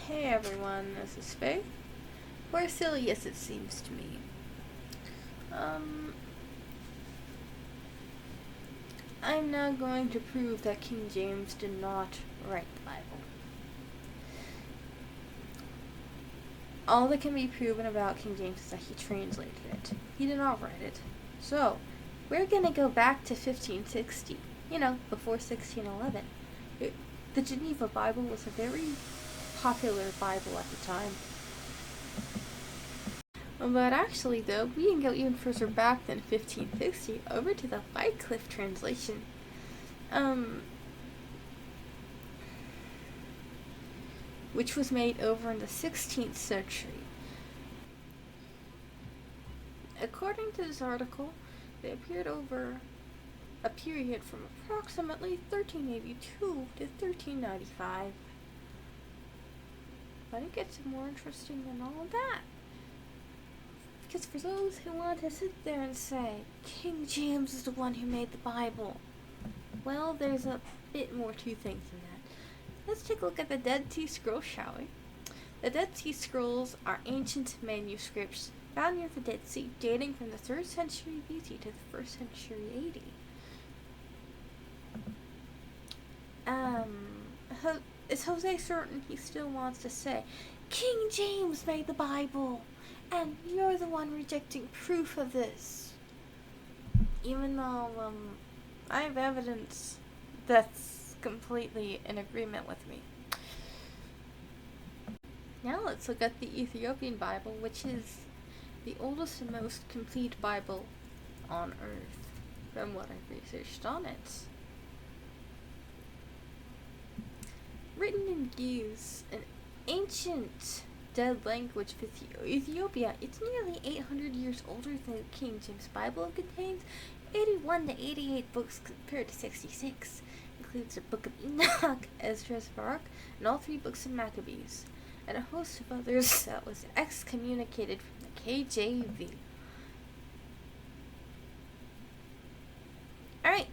Hey everyone, this is Faye. Or silly as it seems to me. I'm now going to prove that King James did not write the Bible. All that can be proven about King James is that he translated it. He did not write it. So, we're gonna go back to 1560. Before 1611. The Geneva Bible was a very popular Bible at the time. But actually, though, we can go even further back than 1560, over to the Wycliffe translation. Which was made over in the 16th century. According to this article, they appeared over a period from approximately 1382 to 1395. But it gets more interesting than all of that. Because for those who want to sit there and say, King James is the one who made the Bible, well, there's a bit more to things than that. Let's take a look at the Dead Sea Scrolls, shall we? The Dead Sea Scrolls are ancient manuscripts found near the Dead Sea, dating from the 3rd century BC to the 1st century AD. Is Jose certain he still wants to say, King James made the Bible, and you're the one rejecting proof of this? Even though, I have evidence that's completely in agreement with me. Now let's look at the Ethiopian Bible, which is the oldest and most complete Bible on earth, from what I've researched on it. Written in Ge'ez, an ancient dead language of Ethiopia, it's nearly 800 years older than the King James Bible. It contains 81 to 88 books compared to 66. It includes the Book of Enoch, Ezra's Baruch, and all 3 books of Maccabees, and a host of others that was excommunicated from the KJV. Alright.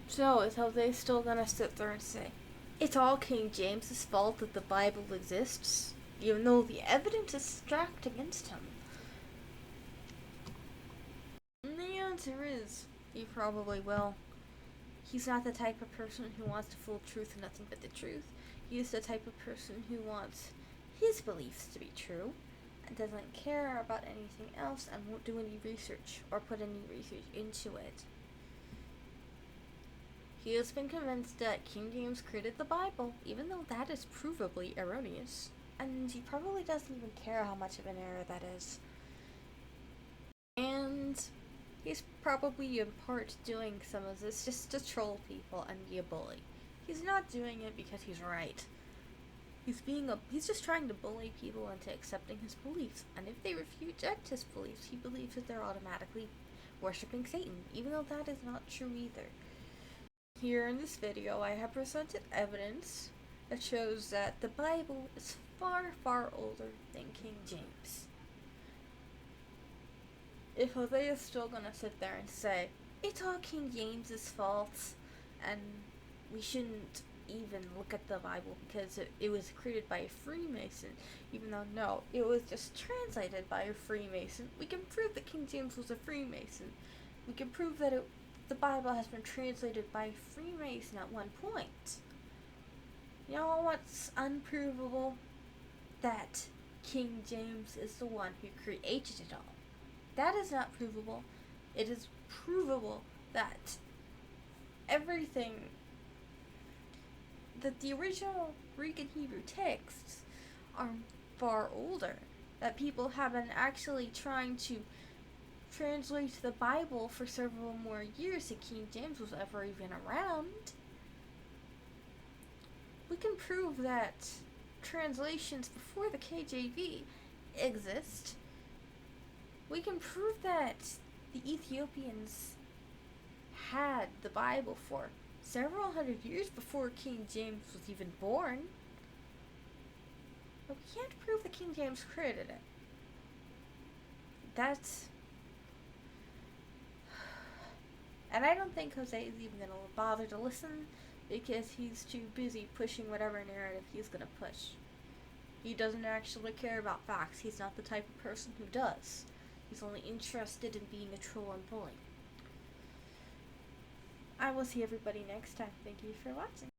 So, is Jose still gonna sit there and say, it's all King James's fault that the Bible exists, even though the evidence is stacked against him? And the answer is, he probably will. He's not the type of person who wants the full truth and nothing but the truth. He's the type of person who wants his beliefs to be true and doesn't care about anything else and won't do any research or put any research into it. He has been convinced that King James created the Bible, even though that is provably erroneous, and he probably doesn't even care how much of an error that is. And he's probably in part doing some of this just to troll people and be a bully. He's not doing it because he's right. He's just trying to bully people into accepting his beliefs, and if they reject his beliefs, he believes that they're automatically worshipping Satan, even though that is not true either. Here in this video, I have presented evidence that shows that the Bible is far, far older than King James. If Jose is still gonna sit there and say, it's all King James's fault, and we shouldn't even look at the Bible because it was created by a Freemason, even though, no, it was just translated by a Freemason, we can prove that King James was a Freemason. We can prove that the Bible has been translated by a Freemason at one point. You know what's unprovable? That King James is the one who created it all. That is not provable. It is provable that everything, that the original Greek and Hebrew texts are far older. That people have been actually trying to translate the Bible for several more years than King James was ever even around. We can prove that translations before the KJV exist. We can prove that the Ethiopians had the Bible for several hundred years before King James was even born. But we can't prove that King James created it. And I don't think Jose is even going to bother to listen because he's too busy pushing whatever narrative he's gonna push. He doesn't actually care about facts. He's not the type of person who does. He's only interested in being a troll and bully. I will see everybody next time. Thank you for watching.